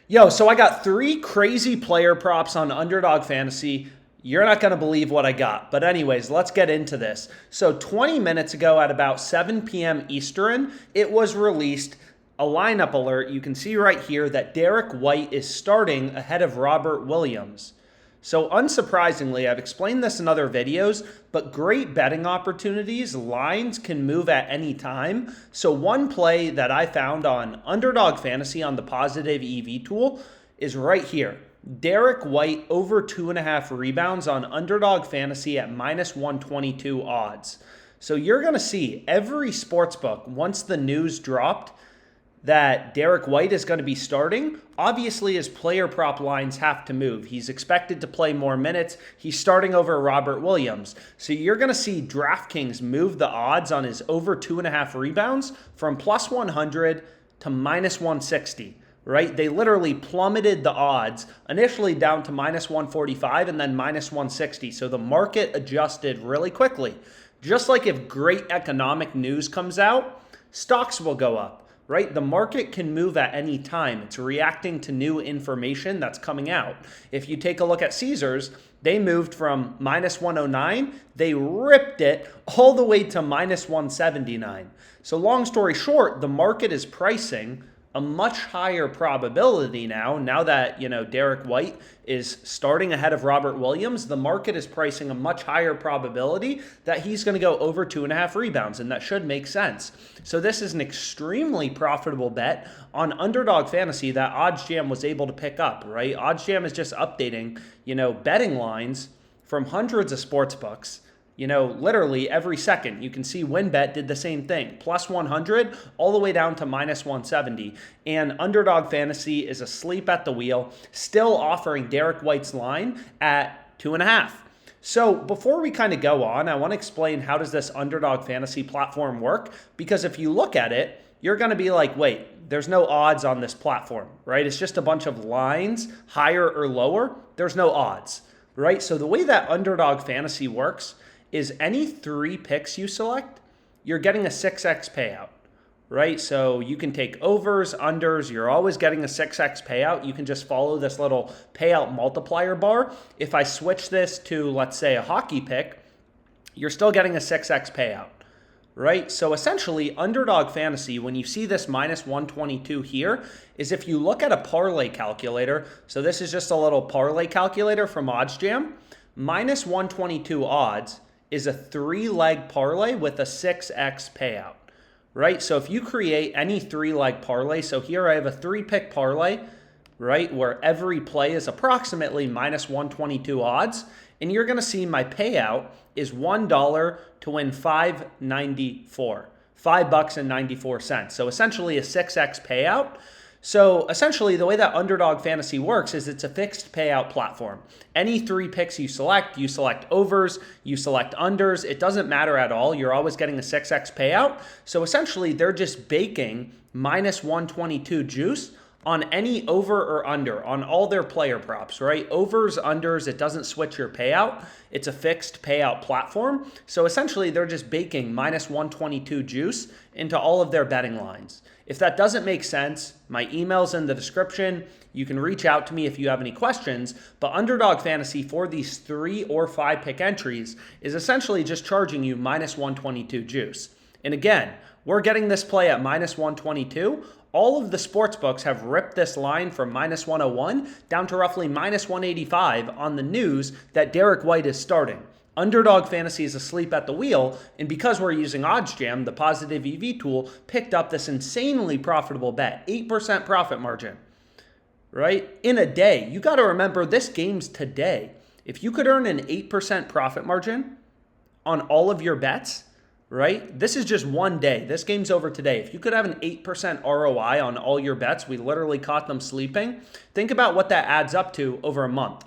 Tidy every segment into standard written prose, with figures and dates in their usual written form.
Yo, so I got three crazy player props on Underdog Fantasy. You're not going to believe what I got. But anyways, let's get into this. So 20 minutes ago at about 7 p.m. Eastern, it was released a lineup alert. You can see right here that Derek White is starting ahead of Robert Williams. So unsurprisingly, I've explained this in other videos, but great betting opportunities, lines can move at any time. So one play that I found on Underdog Fantasy on the positive EV tool is right here. Derek White over 2.5 rebounds on Underdog Fantasy at minus 122 odds. So you're going to see every sportsbook, once the news dropped, that Derek White is going to be starting, obviously his player prop lines have to move. He's expected to play more minutes. He's starting over Robert Williams. So you're going to see DraftKings move the odds on his over 2.5 rebounds from plus 100 to minus 160. Right? They literally plummeted the odds initially down to minus 145 and then minus 160. So the market adjusted really quickly. Just like if great economic news comes out, stocks will go up. Right? The market can move at any time. It's reacting to new information that's coming out. If you take a look at Caesars, they moved from minus 109, they ripped it all the way to minus 179. So long story short, the market is pricing a much higher probability now that, Derek White is starting ahead of Robert Williams, the market is pricing a much higher probability that he's going to go over 2.5 rebounds, and that should make sense. So this is an extremely profitable bet on Underdog Fantasy that OddsJam was able to pick up, right? OddsJam is just updating, betting lines from hundreds of sports books. Literally every second. You can see WinBet did the same thing. Plus 100 all the way down to minus 170. And Underdog Fantasy is asleep at the wheel, still offering Derek White's line at 2.5. So before we kind of go on, I want to explain how does this Underdog Fantasy platform work? Because if you look at it, you're going to be like, wait, there's no odds on this platform, right? It's just a bunch of lines, higher or lower. There's no odds, right? So the way that Underdog Fantasy works is any 3 picks you select, you're getting a 6x payout, right? So you can take overs, unders, you're always getting a 6x payout. You can just follow this little payout multiplier bar. If I switch this to, let's say, a hockey pick, you're still getting a 6x payout, right? So essentially, Underdog Fantasy, when you see this minus 122 here, is if you look at a parlay calculator, so this is just a little parlay calculator from OddsJam, minus 122 odds is a 3-leg parlay with a 6x payout, right? So if you create any 3-leg parlay, so here I have a 3-pick parlay, right, where every play is approximately minus 122 odds, and you're going to see my payout is $1 to win $5.94, $5.94. So essentially a 6x payout. So essentially, the way that Underdog Fantasy works is it's a fixed payout platform. Any 3 picks you select overs, you select unders. It doesn't matter at all. You're always getting a 6x payout. So essentially, they're just baking minus 122 juice on any over or under on all their player props, right? Overs, unders, it doesn't switch your payout. It's a fixed payout platform. So essentially, they're just baking minus 122 juice into all of their betting lines. If that doesn't make sense, my email's in the description. You can reach out to me if you have any questions. But Underdog Fantasy for these 3 or 5 pick entries is essentially just charging you minus 122 juice. And again, we're getting this play at minus 122. All of the sports books have ripped this line from minus 101 down to roughly minus 185 on the news that Derek White is starting. Underdog Fantasy is asleep at the wheel, and because we're using OddsJam, the positive EV tool picked up this insanely profitable bet, 8% profit margin, right? In a day. You got to remember, this game's today. If you could earn an 8% profit margin on all of your bets, right? This is just one day. This game's over today. If you could have an 8% ROI on all your bets, we literally caught them sleeping. Think about what that adds up to over a month.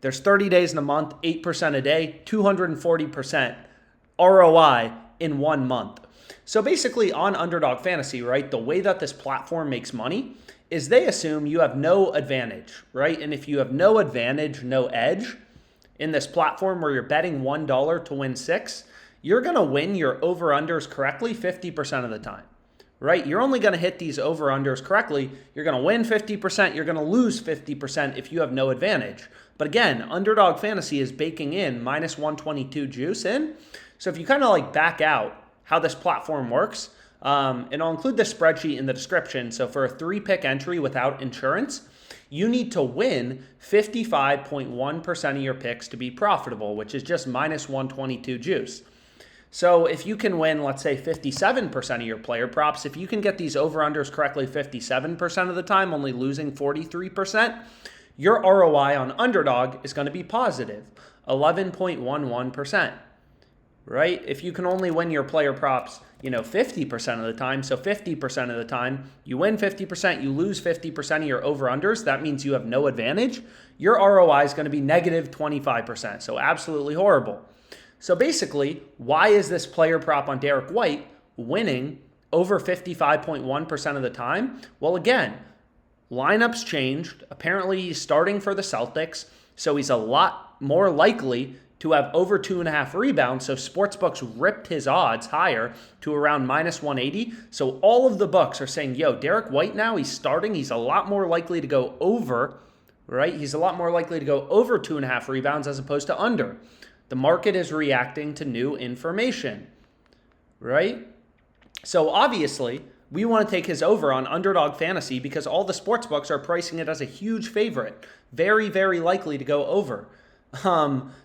There's 30 days in a month, 8% a day, 240% ROI in 1 month. So basically on Underdog Fantasy, right, the way that this platform makes money is they assume you have no advantage, right? And if you have no advantage, no edge in this platform where you're betting $1 to win 6, you're going to win your over-unders correctly 50% of the time, right? You're only going to hit these over-unders correctly. You're going to win 50%. You're going to lose 50% if you have no advantage. But again, Underdog Fantasy is baking in minus 122 juice in. So if you kind of like back out how this platform works, and I'll include the spreadsheet in the description. So for a 3-pick entry without insurance, you need to win 55.1% of your picks to be profitable, which is just minus 122 juice. So if you can win, let's say 57% of your player props, if you can get these over-unders correctly 57% of the time, only losing 43%, your ROI on Underdog is going to be positive, 11.11%, right? If you can only win your player props, 50% of the time, so 50% of the time, you win 50%, you lose 50% of your over-unders, that means you have no advantage. Your ROI is going to be negative 25%, so absolutely horrible. So basically, why is this player prop on Derek White winning over 55.1% of the time? Well, again, lineups changed. Apparently, he's starting for the Celtics, so he's a lot more likely to have over 2.5 rebounds. So sportsbooks ripped his odds higher to around minus 180. So all of the books are saying, Derek White now, he's starting. He's a lot more likely to go over, right? He's a lot more likely to go over 2.5 rebounds as opposed to under. The market is reacting to new information, right? So obviously, we want to take his over on Underdog Fantasy because all the sports books are pricing it as a huge favorite, very, very likely to go over.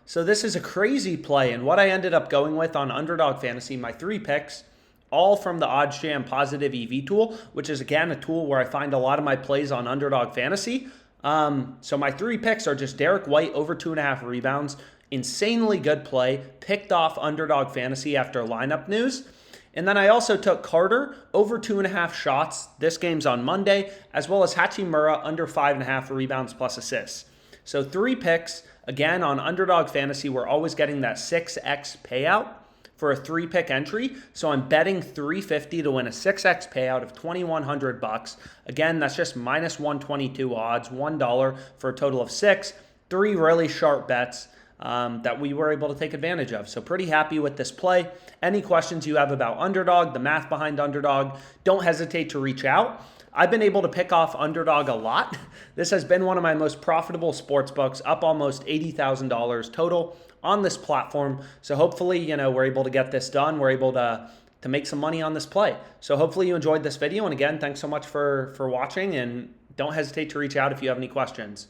So this is a crazy play, and what I ended up going with on Underdog Fantasy, my 3 picks, all from the OddsJam Positive EV tool, which is again a tool where I find a lot of my plays on Underdog Fantasy. So my 3 picks are just Derek White over 2.5 rebounds. Insanely good play, picked off Underdog Fantasy after lineup news. And then I also took Carter over 2.5 shots. This game's on Monday, as well as Hachimura under 5.5 rebounds plus assists. So 3 picks. Again, on Underdog Fantasy, we're always getting that 6x payout for a 3-pick entry. So I'm betting $350 to win a 6x payout of $2,100. Again, that's just minus 122 odds, $1 for a total of 6. 3 really sharp bets that we were able to take advantage of. So pretty happy with this play. Any questions you have about Underdog, the math behind Underdog, don't hesitate to reach out. I've been able to pick off Underdog a lot. This has been one of my most profitable sports books, up almost $80,000 total on this platform. So hopefully, we're able to get this done. We're able to make some money on this play. So hopefully you enjoyed this video. And again, thanks so much for watching, and don't hesitate to reach out if you have any questions.